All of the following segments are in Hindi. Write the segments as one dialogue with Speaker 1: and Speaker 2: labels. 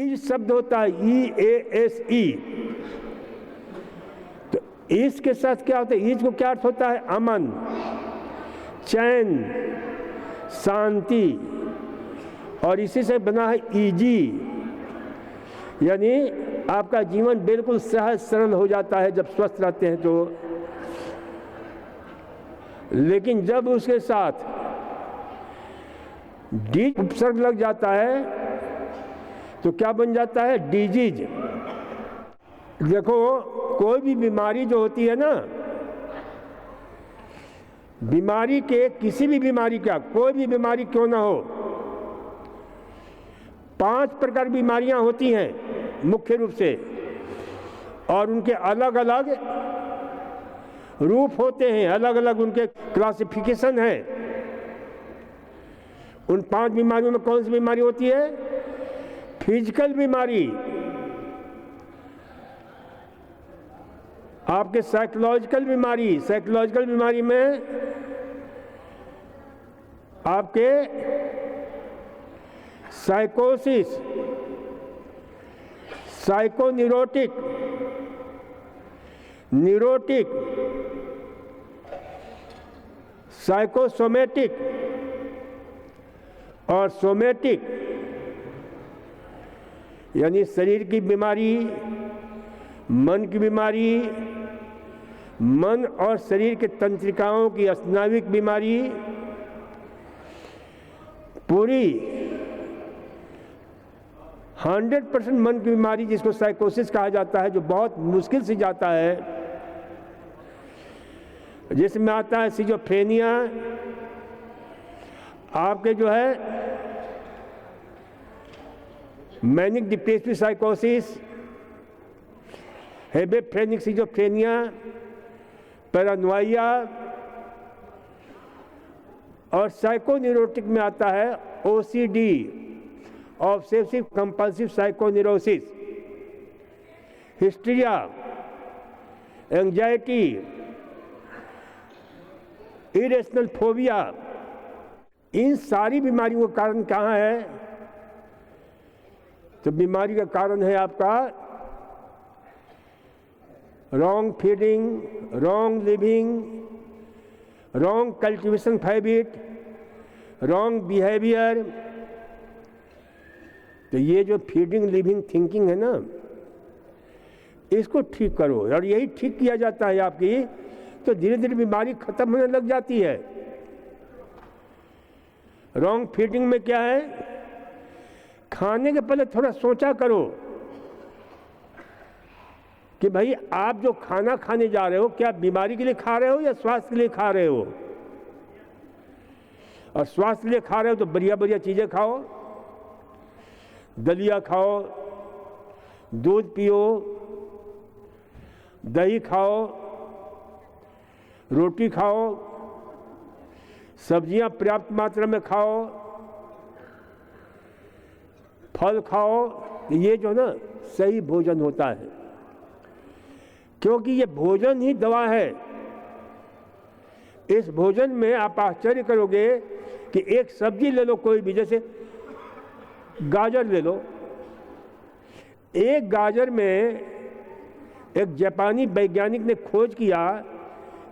Speaker 1: ईज शब्द होता है, EASE। तो ईज के साथ क्या होता है? ईज को क्या अर्थ होता है? अमन, चैन, शांति, और इसी से बना है ईजी, यानी आपका जीवन बिल्कुल सहज सरल हो जाता है जब स्वस्थ रहते हैं तो। लेकिन जब उसके साथ डी उपसर्ग लग जाता है तो क्या बन जाता है? डिजीज। देखो, कोई भी बीमारी जो होती है ना, बीमारी के, किसी भी बीमारी का, कोई भी बीमारी क्यों ना हो, 5 प्रकार बीमारियां होती हैं मुख्य रूप से, और उनके अलग अलग रूप होते हैं, अलग अलग उनके क्लासिफिकेशन है। उन 5 बीमारियों में कौन सी बीमारी होती है? फिजिकल बीमारी, आपके साइकोलॉजिकल बीमारी, साइकोलॉजिकल बीमारी में आपके साइकोसिस, साइकोन्यूरोटिक, न्यूरोटिक, साइकोसोमेटिक और सोमेटिक, यानी शरीर की बीमारी, मन की बीमारी, मन और शरीर के तंत्रिकाओं की स्नाविक बीमारी, पूरी 100% मन की बीमारी जिसको साइकोसिस कहा जाता है, जो बहुत मुश्किल से जाता है, जिसमें आता है सिजोफ्रेनिया, आपके जो है मैनिक डिप्रेसिव साइकोसिस, हेबेफ्रेनिक सिजोफ्रेनिया, पैरानोइया, और साइकोन्यूरोटिक में आता है OCD, obsessive compulsive psychoneurosis, hysteria, anxiety, irrational phobia. इन सारी बीमारियों का कारण कहाँ है? तो बीमारी का कारण है आपका wrong feeding, wrong living, wrong cultivation habit, wrong behaviour. तो ये जो फीडिंग, लिविंग, थिंकिंग है ना, इसको ठीक करो, और यही ठीक किया जाता है आपकी, तो धीरे धीरे बीमारी खत्म होने लग जाती है। रॉन्ग फीडिंग में क्या है? खाने के पहले थोड़ा सोचा करो कि भाई आप जो खाना खाने जा रहे हो, क्या बीमारी के लिए खा रहे हो या स्वास्थ्य के लिए खा रहे हो? और स्वास्थ्य के लिए खा रहे हो तो बढ़िया बढ़िया चीज़ें खाओ, दलिया खाओ, दूध पियो, दही खाओ, रोटी खाओ, सब्जियां पर्याप्त मात्रा में खाओ, फल खाओ। ये जो ना सही भोजन होता है, क्योंकि ये भोजन ही दवा है। इस भोजन में आप आश्चर्य करोगे कि एक सब्जी ले लो कोई भी, जैसे गाजर ले लो, एक गाजर में एक जापानी वैज्ञानिक ने खोज किया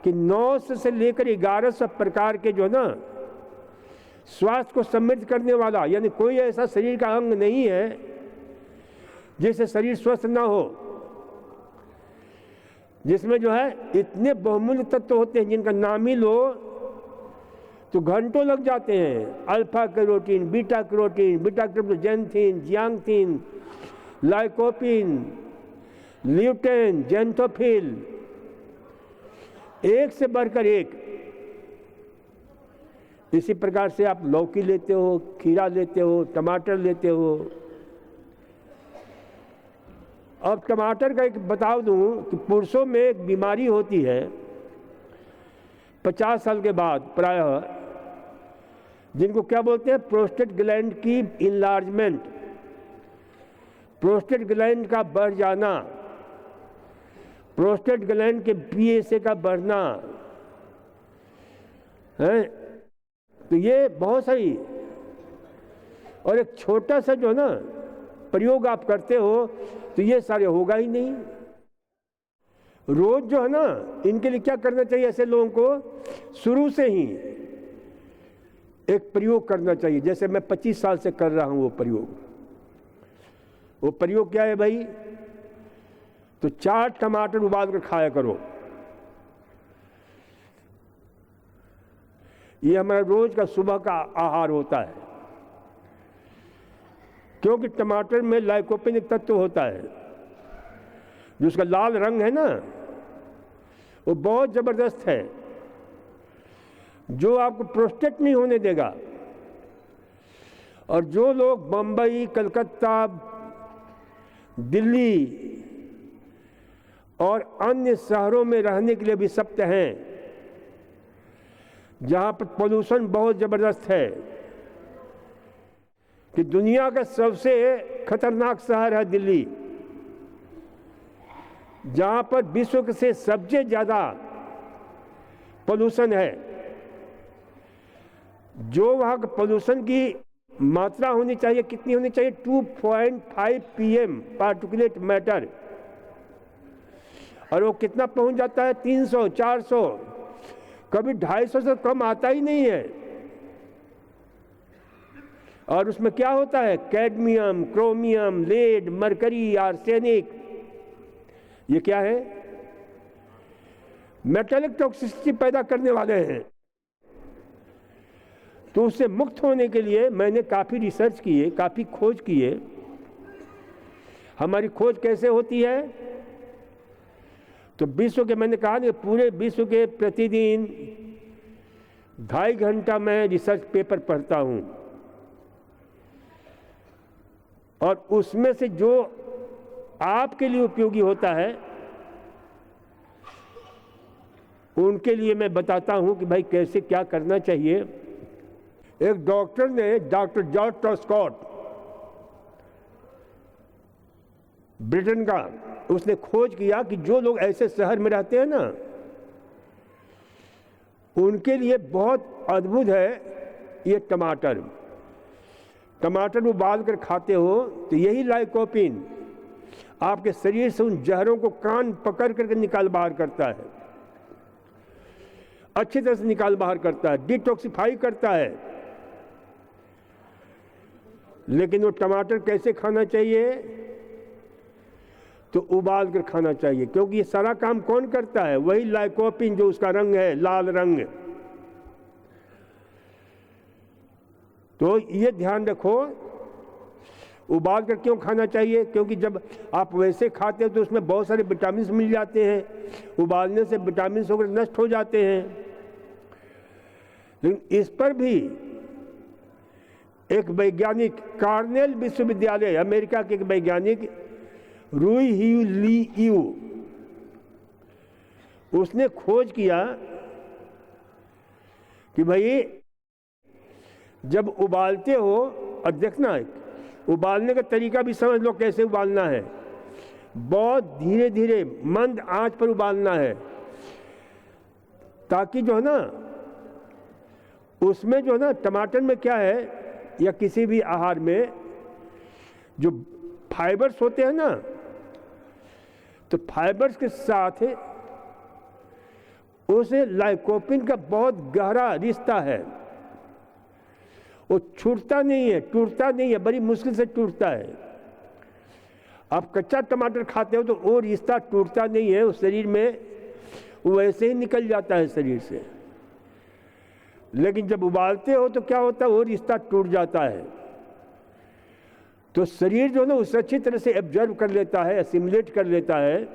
Speaker 1: कि 900 से लेकर 1100 प्रकार के जो ना स्वास्थ्य को समृद्ध करने वाला, यानी कोई ऐसा शरीर का अंग नहीं है जिससे शरीर स्वस्थ ना हो, जिसमें जो है इतने बहुमूल्य तत्व होते हैं जिनका नाम ही लो तो घंटों लग जाते हैं। Alpha carotene, beta carotene, beta carotene, zeaxanthin, lycopene, lutein, xanthophyll, एक से बढ़कर एक। इसी प्रकार से आप लौकी लेते हो, खीरा लेते हो, टमाटर लेते हो। अब टमाटर का एक बता दूं कि पुरुषों में एक बीमारी होती है 50 साल के बाद प्रायः, जिनको क्या बोलते हैं? प्रोस्टेट ग्लैंड की इनलार्जमेंट, प्रोस्टेट ग्लैंड का बढ़ जाना, प्रोस्टेट ग्लैंड के PSA का बढ़ना है। तो ये बहुत सही, और एक छोटा सा जो ना प्रयोग आप करते हो तो ये सारे होगा ही नहीं। रोज जो है ना, इनके लिए क्या करना चाहिए, ऐसे लोगों को शुरू से ही एक प्रयोग करना चाहिए। जैसे मैं 25 साल से कर रहा हूं वो प्रयोग क्या है भाई, तो 4 टमाटर उबाल कर खाया करो। ये हमारा रोज का सुबह का आहार होता है, क्योंकि टमाटर में लाइकोपिन एक तत्व होता है, जो उसका लाल रंग है ना, वो बहुत जबरदस्त है, जो आपको प्रोस्टेट नहीं होने देगा। और जो लोग बंबई, कलकत्ता, दिल्ली और अन्य शहरों में रहने के लिए भी सख्त हैं, जहां पर पोल्यूशन बहुत जबरदस्त है, कि दुनिया का सबसे खतरनाक शहर है दिल्ली, जहां पर विश्व से सबसे ज्यादा पोल्यूशन है। जो वहां का पोल्यूशन की मात्रा होनी चाहिए, कितनी होनी चाहिए, 2.5 pm पार्टिकुलेट मैटर, और वो कितना पहुंच जाता है, 300, 400, कभी 250 से कम आता ही नहीं है। और उसमें क्या होता है, cadmium, chromium, lead, mercury, arsenic, ये क्या है, मेटालिक टॉक्सिसिटी पैदा करने वाले हैं। तो उससे मुक्त होने के लिए मैंने काफी रिसर्च की है, काफी खोज की है। हमारी खोज कैसे होती है, तो विश्व के, मैंने कहा ना, पूरे विश्व के प्रतिदिन 2.5 घंटा मैं रिसर्च पेपर पढ़ता हूं, और उसमें से जो आपके लिए उपयोगी होता है उनके लिए मैं बताता हूं कि भाई कैसे क्या करना चाहिए। एक डॉक्टर ने, डॉक्टर जॉर्ज टॉस्कॉट, ब्रिटेन का, उसने खोज किया कि जो लोग ऐसे शहर में रहते हैं ना, उनके लिए बहुत अद्भुत है ये टमाटर। टमाटर उबाल कर खाते हो तो यही लाइकोपिन आपके शरीर से उन जहरों को कान पकड़ करके निकाल बाहर करता है, अच्छी तरह से निकाल बाहर करता है, डिटॉक्सिफाई करता है। लेकिन वो टमाटर कैसे खाना चाहिए, तो उबाल कर खाना चाहिए, क्योंकि ये सारा काम कौन करता है, वही लाइकोपिन, जो उसका रंग है लाल रंग। तो ये ध्यान रखो, उबाल कर क्यों खाना चाहिए, क्योंकि जब आप वैसे खाते हो तो उसमें बहुत सारे विटामिन मिल जाते हैं, उबालने से विटामिन वगैरह नष्ट हो जाते हैं। लेकिन इस पर भी एक वैज्ञानिक, कार्नेल विश्वविद्यालय, अमेरिका के एक वैज्ञानिक रूई ह्यू ली यू, उसने खोज किया कि भाई जब उबालते हो, और देखना उबालने का तरीका भी समझ लो कैसे उबालना है, बहुत धीरे धीरे मंद आंच पर उबालना है, ताकि जो है ना, उसमें जो है ना, टमाटर में क्या है, या किसी भी आहार में जो फाइबर्स होते हैं ना, तो फाइबर्स के साथ उसे लाइकोपिन का बहुत गहरा रिश्ता है। वो छूटता नहीं है, टूटता नहीं है, बड़ी मुश्किल से टूटता है। आप कच्चा टमाटर खाते हो तो वो रिश्ता टूटता नहीं है, उस शरीर में वो वैसे ही निकल जाता है शरीर से। लेकिन जब उबालते हो तो क्या होता है, वो रिश्ता टूट जाता है। तो शरीर जो है ना, उसे अच्छी तरह से एब्जॉर्ब कर लेता है, एसिमुलेट कर लेता है,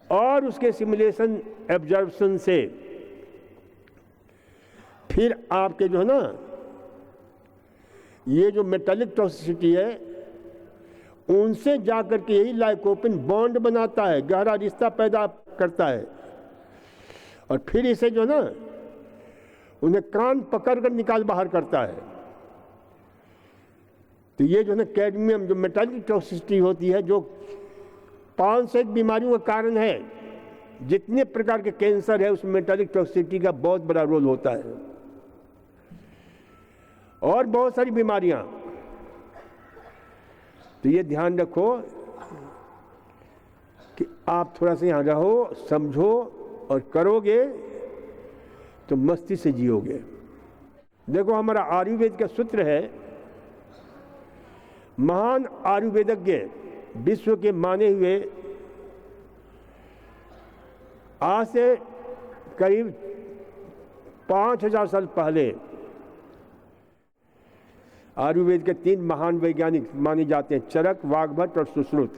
Speaker 1: और उसके सिमुलेशन, एब्जॉर्प्शन से फिर आपके जो है ना, ये जो मेटालिक टॉक्सिसिटी है, उनसे जाकर के यही लाइकोपिन बॉन्ड बनाता है, गहरा रिश्ता पैदा करता है, और फिर इसे जो ना, उन्हें कान पकड़ कर निकाल बाहर करता है। तो ये जो है ना, कैडमियम, जो मेटालिक टॉक्सिसिटी होती है, जो 5 से 1 बीमारियों का कारण है, जितने प्रकार के कैंसर है, उसमें मेटालिक टॉक्सिसिटी का बहुत बड़ा रोल होता है, और बहुत सारी बीमारियां। तो ये ध्यान रखो कि आप थोड़ा सा यहाँ रहो, समझो और करोगे तो मस्ती से जियोगे। देखो हमारा आयुर्वेद का सूत्र है, महान आयुर्वेदज्ञ विश्व के माने हुए आज से करीब 5000 साल पहले आयुर्वेद के 3 महान वैज्ञानिक माने जाते हैं, चरक, वाग्भट और सुश्रुत,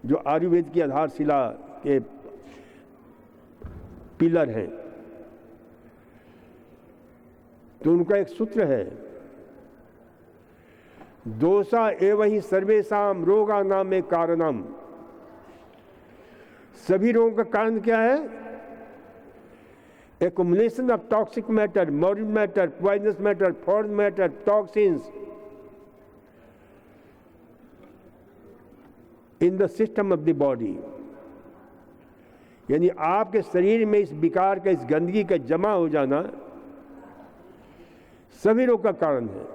Speaker 1: जो आयुर्वेद की आधारशिला के पिलर हैं। तो उनका एक सूत्र है, दोषा एव ही सर्वेषाम रोगानाम कारणम। सभी रोगों का कारण क्या है? Accumulation of toxic matter, morbid matter, poisonous matter, foreign matter, toxins in the system of the body. यानी आपके शरीर में इस विकार का, इस गंदगी का जमा हो जाना सभी रोग का कारण है।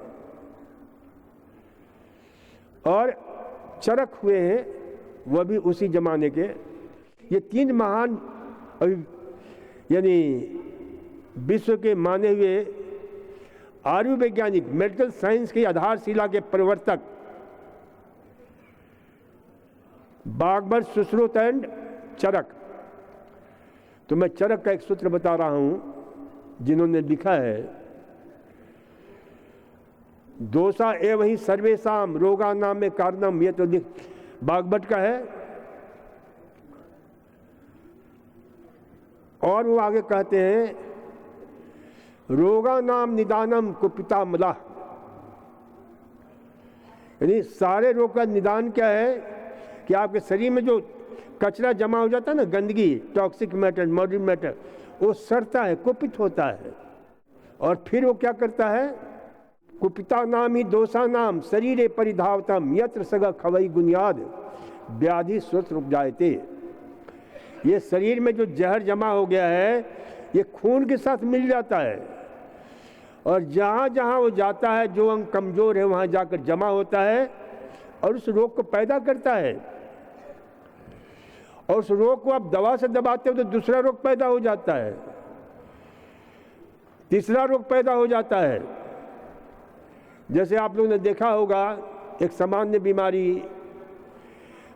Speaker 1: और चरक हुए हैं वह भी उसी जमाने के। ये 3 महान यानी विश्व के माने हुए आयुर्वैज्ञानिक, मेडिकल साइंस की आधारशिला के प्रवर्तक वाग्भट, सुश्रुत एंड चरक। तो मैं चरक का एक सूत्र बता रहा हूं जिन्होंने लिखा है, दोषा एव ही सर्वेषाम रोगानाम कारणम। ये तो वाग्भट का है। और वो आगे कहते हैं, रोगानाम निदानम कुपितामला। यानी सारे रोग का निदान क्या है कि आपके शरीर में जो कचरा जमा हो जाता है ना, गंदगी, टॉक्सिक मैटर, मॉर्बिड मैटर, वो सड़ता है, कुपित होता है। और फिर वो क्या करता है, कुपिता नाम ही दोषा नाम शरीरे परिधावतम यत्र सगा खवई गुनियाद व्याधि स्वस्थ उपजायते। ये शरीर में जो जहर जमा हो गया है, ये खून के साथ मिल जाता है, और जहाँ जहाँ वो जाता है, जो अंग कमजोर है वहाँ जाकर जमा होता है और उस रोग को पैदा करता है। और उस रोग को आप दवा से दबाते हो तो दूसरा रोग पैदा हो जाता है, तीसरा रोग पैदा हो जाता है। जैसे आप लोगों ने देखा होगा, एक सामान्य बीमारी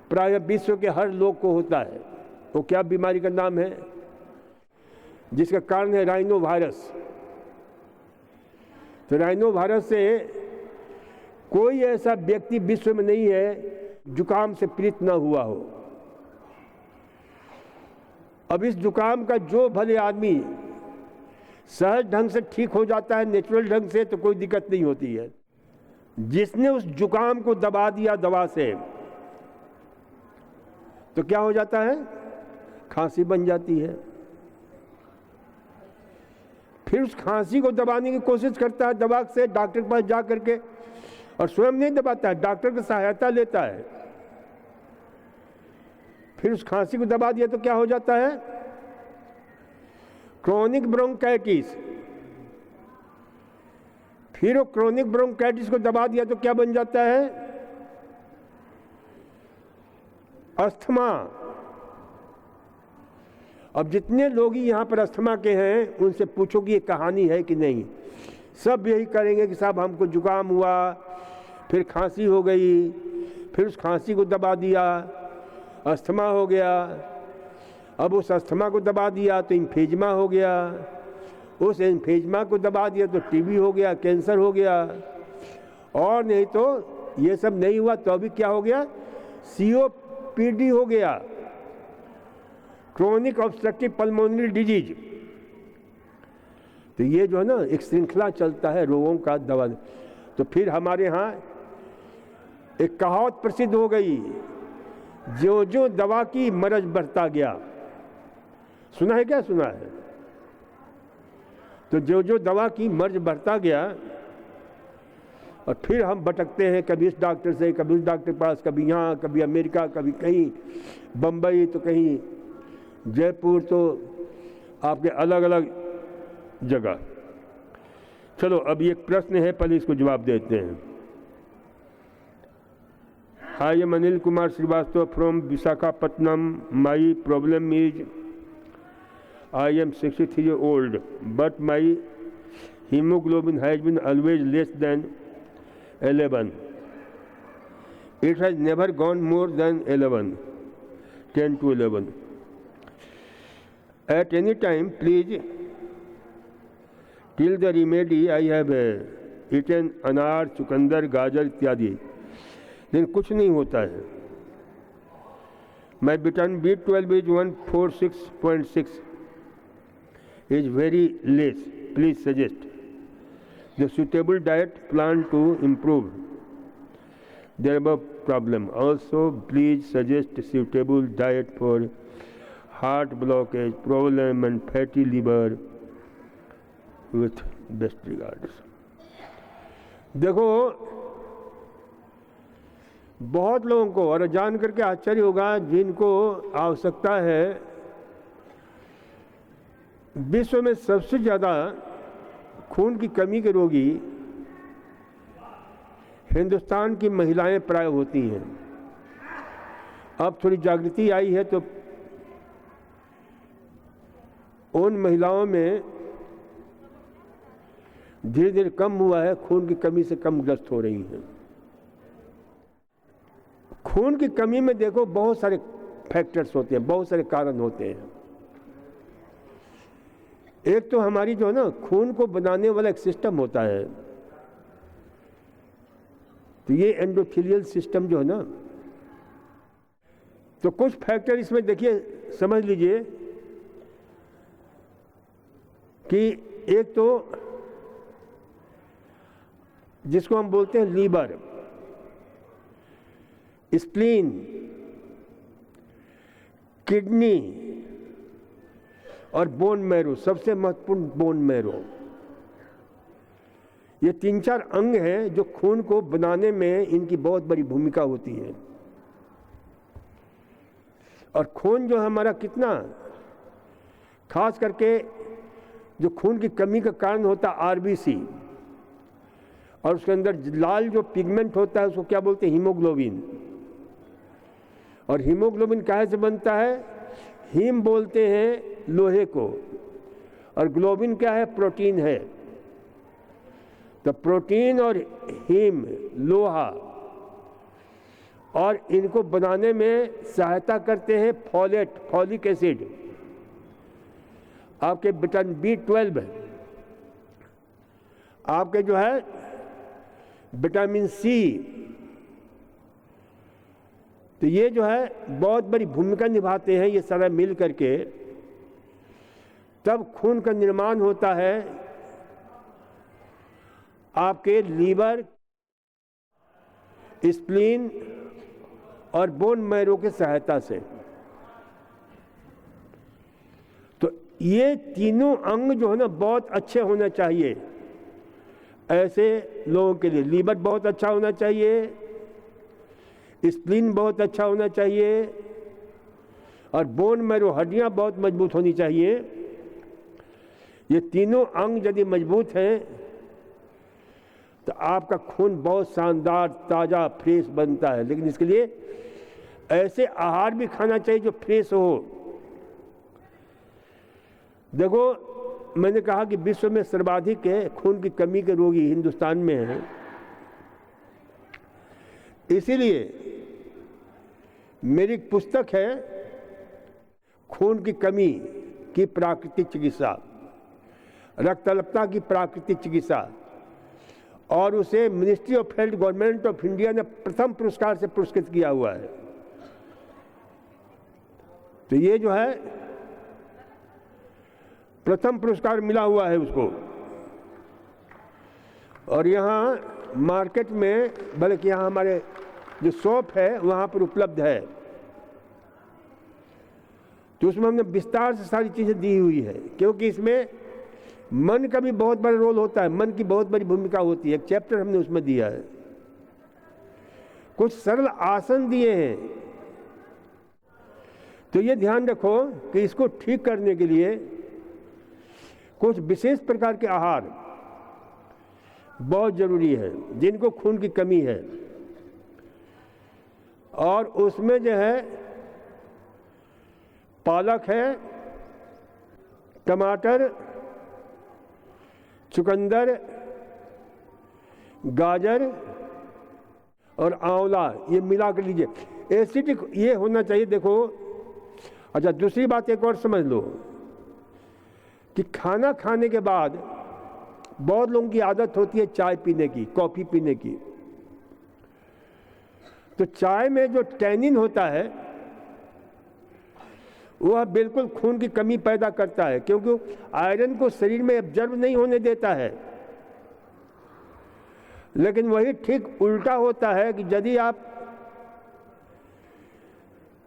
Speaker 1: प्राय विश्व के हर लोग को होता है। वो क्या बीमारी का नाम है? जिसका कारण है राइनो वायरस। तो राइनो वायरस से कोई ऐसा व्यक्ति विश्व में नहीं है जुकाम से पीड़ित न हुआ हो। अब इस जुकाम का जो भले आदमी सहज ढंग से ठीक हो जाता है, नेचुरल ढंग से, तो कोई दिक्कत नहीं होती है। जिसने उस जुकाम को दबा दिया दवा से, तो क्या हो जाता है? खांसी बन जाती है। फिर उस खांसी को दबाने की कोशिश करता है दवा से, डॉक्टर के पास जा करके, और स्वयं नहीं दबाता है, डॉक्टर की सहायता लेता है। फिर उस खांसी को दबा दिया तो क्या हो जाता है? Chronic bronchitis. फिर वो क्रोनिक ब्रोंकाइटिस को दबा दिया तो क्या बन जाता है? अस्थमा। अब जितने लोग ही यहाँ पर अस्थमा के हैं, उनसे पूछो कि ये कहानी है कि नहीं, सब यही करेंगे कि साहब हमको जुकाम हुआ, फिर खांसी हो गई, फिर उस खांसी को दबा दिया, अस्थमा हो गया। अब उस अस्थमा को दबा दिया तो इम्फेजमा हो गया, उस इम्फेजमा को दबा दिया तो टीबी हो गया, कैंसर हो गया, और नहीं तो ये सब नहीं हुआ तो अभी क्या हो गया? सीओपीडी हो गया, क्रोनिक ऑब्स्ट्रक्टिव पल्मोनरी डिजीज। तो ये जो है ना, एक श्रृंखला चलता है रोगों का दवा। तो फिर हमारे यहाँ एक कहावत प्रसिद्ध हो गई, जो जो दवा की मरज बढ़ता गया। सुना है क्या? सुना है। तो जो जो दवा की मर्ज बढ़ता गया, और फिर हम भटकते हैं, कभी इस डॉक्टर से, कभी उस डॉक्टर के पास, कभी यहाँ, कभी अमेरिका, कभी कहीं बम्बई, तो कहीं जयपुर, तो आपके अलग अलग जगह। चलो अब एक प्रश्न है, पहले इसको जवाब देते हैं। I am Anil Kumar Srivastava from Visakhapatnam. My problem is I am 63 years old, but my hemoglobin has been always less than 11. It has never gone more than 11, 10 to 11. At any time, please, till the remedy I have eaten अनार, चुकंदर, गाजर इत्यादि, लेकिन कुछ नहीं होता है. My vitamin B12 is 146.6, is very less. Please suggest the suitable diet plan to improve the above problem. Also, please suggest suitable diet for heart blockage, problem and fatty liver. With best regards. देखो, बहुत लोगों को और जान करके आश्चर्य होगा जिनको आवश्यकता है. विश्व में सबसे ज़्यादा खून की कमी के रोगी हिंदुस्तान की महिलाएं प्राय होती हैं. अब थोड़ी जागृति आई है तो उन महिलाओं में धीरे धीरे कम हुआ है, खून की कमी से कम ग्रस्त हो रही हैं. खून की कमी में देखो बहुत सारे फैक्टर्स होते हैं, बहुत सारे कारण होते हैं. एक तो हमारी जो है ना खून को बनाने वाला एक सिस्टम होता है, तो ये एंडोथेलियल सिस्टम जो है ना, तो कुछ फैक्टर इसमें देखिए समझ लीजिए कि एक तो जिसको हम बोलते हैं लीवर, स्प्लीन, किडनी और बोन मैरो, सबसे महत्वपूर्ण बोन मैरो. ये 3-4 अंग हैं जो खून को बनाने में इनकी बहुत बड़ी भूमिका होती है. और खून जो हमारा कितना, खास करके जो खून की कमी का कारण होता है आरबीसी, और उसके अंदर लाल जो पिगमेंट होता है उसको क्या बोलते हैं, हीमोग्लोबिन. और हीमोग्लोबिन काहे से बनता है, हीम बोलते हैं लोहे को, और ग्लोबिन क्या है, प्रोटीन है. तो प्रोटीन और हीम, लोहा, और इनको बनाने में सहायता करते हैं फोलेट, फॉलिक एसिड, आपके विटामिन B12, आपके जो है विटामिन सी. तो ये जो है बहुत बड़ी भूमिका निभाते हैं ये सारा मिल करके, तब खून का निर्माण होता है आपके लीवर, स्प्लीन और बोन मैरो की सहायता से. तो ये तीनों अंग जो है ना बहुत अच्छे होना चाहिए ऐसे लोगों के लिए. लीवर बहुत अच्छा होना चाहिए, स्प्लीन बहुत अच्छा होना चाहिए, और बोन मैरो, हड्डियां बहुत मजबूत होनी चाहिए. ये तीनों अंग यदि मजबूत हैं तो आपका खून बहुत शानदार, ताज़ा, फ्रेश बनता है. लेकिन इसके लिए ऐसे आहार भी खाना चाहिए जो फ्रेश हो. देखो, मैंने कहा कि विश्व में सर्वाधिक है खून की कमी के रोगी हिंदुस्तान में हैं. इसीलिए मेरी एक पुस्तक है खून की कमी की प्राकृतिक चिकित्सा, रक्ताल्पता की प्राकृतिक चिकित्सा, और उसे ministry of health, government of India ने प्रथम पुरस्कार से पुरस्कृत किया हुआ है. तो ये जो है प्रथम पुरस्कार मिला हुआ है उसको. और यहाँ मार्केट में, बल्कि यहाँ हमारे जो शॉप है वहाँ पर उपलब्ध है. तो उसमें हमने विस्तार से सारी चीज़ें दी हुई है, क्योंकि इसमें मन का भी बहुत बड़ा रोल होता है, मन की बहुत बड़ी भूमिका होती है. एक चैप्टर हमने उसमें दिया है. कुछ सरल आसन दिए हैं. तो ये ध्यान रखो कि इसको ठीक करने के लिए कुछ विशेष प्रकार के आहार बहुत जरूरी है जिनको खून की कमी है. और उसमें जो है पालक है, टमाटर, चुकंदर, गाजर और आंवला, ये मिला कर लीजिए। एसिडिक ये होना चाहिए। देखो, अच्छा दूसरी बात एक और समझ लो कि खाना खाने के बाद बहुत लोगों की आदत होती है चाय पीने की, कॉफ़ी पीने की। तो चाय में जो टैनिन होता है वह बिल्कुल खून की कमी पैदा करता है, क्योंकि आयरन को शरीर में एब्जॉर्ब नहीं होने देता है। लेकिन वही ठीक उल्टा होता है कि यदि आप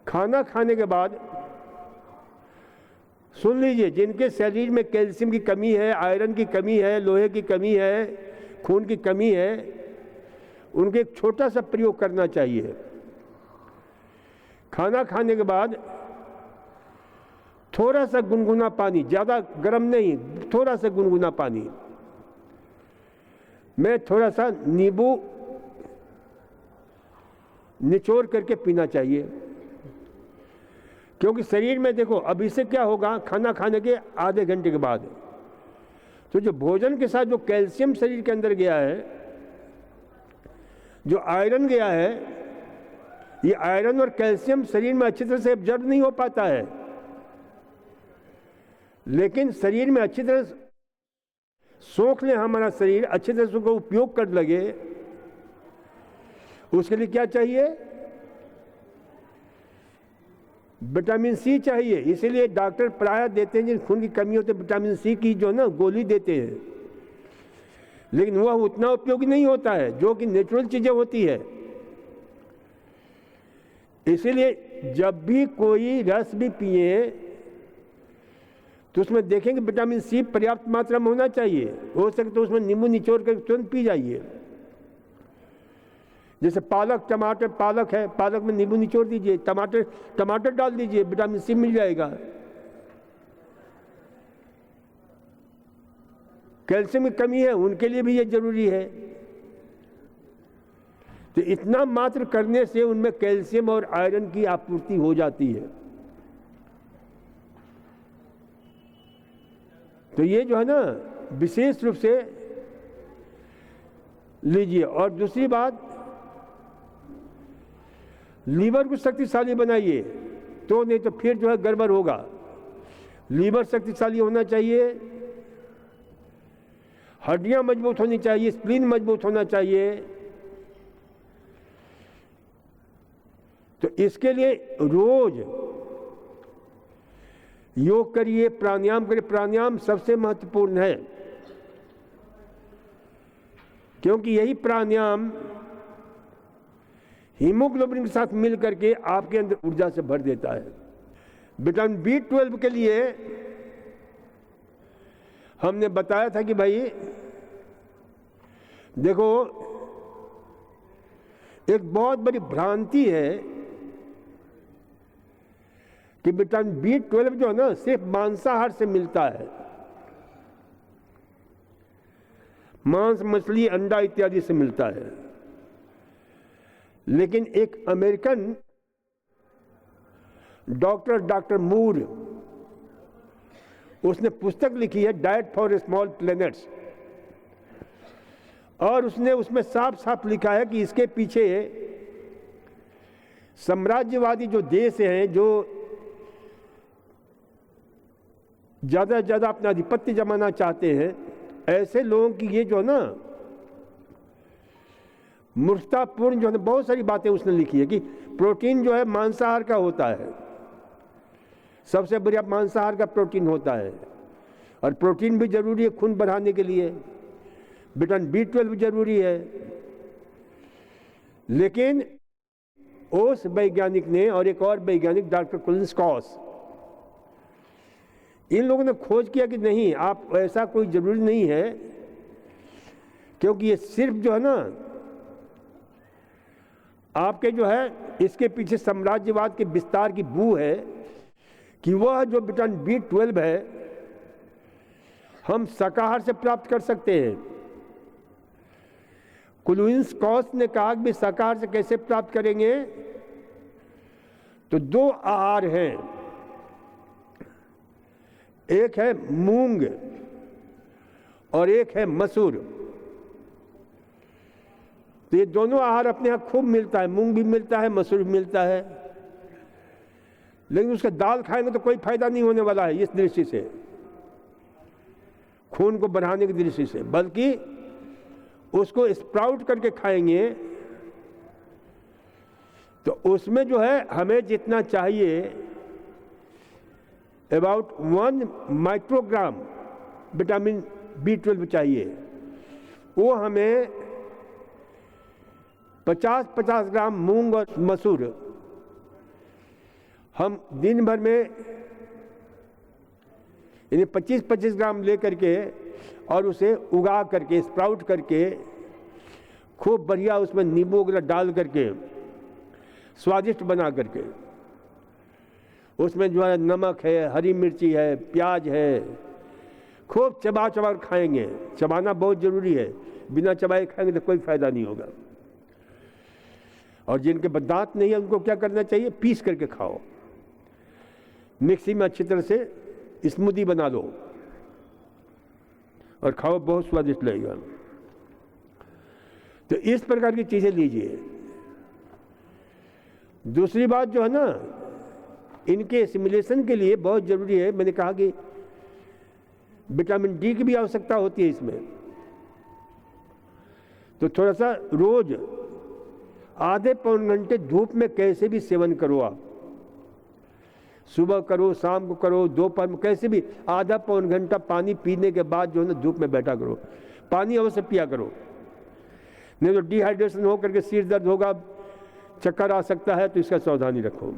Speaker 1: खाना खाने के बाद, सुन लीजिए, जिनके शरीर में कैल्शियम की कमी है, आयरन की कमी है, लोहे की कमी है, खून की कमी है, उनके एक छोटा सा प्रयोग करना चाहिए। खाना खाने के बाद थोड़ा सा गुनगुना पानी, ज़्यादा गर्म नहीं, थोड़ा सा गुनगुना पानी में थोड़ा सा नींबू निचोड़ करके पीना चाहिए। क्योंकि शरीर में देखो, अब इससे क्या होगा, खाना खाने के आधे घंटे के बाद तो जो भोजन के साथ जो कैल्शियम शरीर के अंदर गया है, जो आयरन गया है, ये आयरन और कैल्शियम शरीर में अच्छी तरह से एब्जॉर्ब नहीं हो पाता है। लेकिन शरीर में अच्छी तरह सोख ले, हमारा शरीर अच्छी तरह से उसका उपयोग कर लगे, उसके लिए क्या चाहिए? विटामिन सी चाहिए। इसीलिए डॉक्टर प्रायः देते हैं, जिन खून की कमी होती है, विटामिन सी की जो ना गोली देते हैं, लेकिन वह उतना उपयोगी नहीं होता है जो कि नेचुरल चीजें होती है। इसीलिए जब भी कोई रस भी पिए तो उसमें देखेंगे विटामिन सी पर्याप्त मात्रा में होना चाहिए। हो सके तो उसमें नींबू निचोड़ कर तुरंत पी जाइए। जैसे पालक, टमाटर, पालक है, पालक में नींबू निचोड़ दीजिए, टमाटर डाल दीजिए, विटामिन सी मिल जाएगा। कैल्शियम की कमी है, उनके लिए भी ये जरूरी है। तो इतना मात्र करने से उनमें कैल्शियम और आयरन की आपूर्ति हो जाती है। तो ये जो है ना, विशेष रूप से लीजिए। और दूसरी बात, लीवर को शक्तिशाली बनाइए, तो नहीं तो फिर जो है गड़बड़ होगा। लीवर शक्तिशाली होना चाहिए, हड्डियां मजबूत होनी चाहिए, स्प्लीन मजबूत होना चाहिए। तो इसके लिए रोज योग करिए, प्राणायाम करिए। प्राणायाम सबसे महत्वपूर्ण है, क्योंकि यही प्राणायाम हीमोग्लोबिन के साथ मिल करके आपके अंदर ऊर्जा से भर देता है। विटामिन B12 के लिए हमने बताया था कि भाई देखो, एक बहुत बड़ी भ्रांति है कि विटामिन B12 जो है ना, सिर्फ मांसाहार से मिलता है, मांस, मछली, अंडा इत्यादि से मिलता है। लेकिन एक अमेरिकन डॉक्टर मूर, उसने पुस्तक लिखी है डाइट फॉर स्मॉल प्लैनेट्स, और उसने उसमें साफ साफ लिखा है कि इसके पीछे साम्राज्यवादी जो देश हैं, जो ज्यादा से ज्यादा अपना आधिपत्य जमाना चाहते हैं, ऐसे लोगों की ये जो है ना मूर्खतापूर्ण जो है, बहुत सारी बातें उसने लिखी है कि प्रोटीन जो है मांसाहार का होता है, सबसे बढ़िया मांसाहार का प्रोटीन होता है। और प्रोटीन भी जरूरी है खून बढ़ाने के लिए, विटामिन B12 भी जरूरी है। लेकिन उस वैज्ञानिक ने और एक और वैज्ञानिक डॉक्टर कोलिंस कॉस, इन लोगों ने खोज किया कि नहीं, आप ऐसा कोई जरूरी नहीं है, क्योंकि ये सिर्फ जो है ना आपके जो है इसके पीछे साम्राज्यवाद के विस्तार की बू है कि वह जो विटामिन B12 है हम शाकाहार से प्राप्त कर सकते हैं। कोलिंस कॉस ने कहा कि शाकाहार से कैसे प्राप्त करेंगे? तो दो आहार हैं, एक है मूंग और एक है मसूर। तो ये दोनों आहार अपने यहाँ खूब मिलता है, मूंग भी मिलता है, मसूर भी मिलता है, लेकिन उसका दाल खाएंगे तो कोई फायदा नहीं होने वाला है इस दृष्टि से, खून को बढ़ाने की दृष्टि से, बल्कि उसको स्प्राउट करके खाएंगे तो उसमें जो है हमें जितना चाहिए अबाउट 1 माइक्रोग्राम विटामिन B12 चाहिए, वो हमें 50-50 ग्राम मूंग और मसूर हम दिन भर में यानी 25-25 ग्राम लेकर के और उसे उगा करके स्प्राउट करके खूब बढ़िया उसमें नींबू वगैरह डाल करके स्वादिष्ट बना करके, उसमें जो है नमक है, हरी मिर्ची है, प्याज है, खूब चबा चबा खाएंगे। चबाना बहुत जरूरी है, बिना चबाए खाएंगे तो कोई फायदा नहीं होगा। और जिनके दांत नहीं है उनको क्या करना चाहिए, पीस करके खाओ, मिक्सी में अच्छी तरह से स्मूदी बना लो और खाओ, बहुत स्वादिष्ट लगेगा। तो इस प्रकार की चीजें लीजिए। दूसरी बात जो है ना, इनके सिमुलेशन के लिए बहुत जरूरी है, मैंने कहा कि विटामिन डी की भी आवश्यकता होती है इसमें। तो थोड़ा सा रोज आधे पौन घंटे धूप में कैसे भी सेवन करो आप, सुबह करो, शाम को करो, दोपहर में, कैसे भी आधा पौन घंटा पानी पीने के बाद जो है ना धूप में बैठा करो, पानी अवश्य पिया करो, नहीं तो डिहाइड्रेशन हो करके सिर दर्द होगा, चक्कर आ सकता है, तो इसका सावधानी रखो।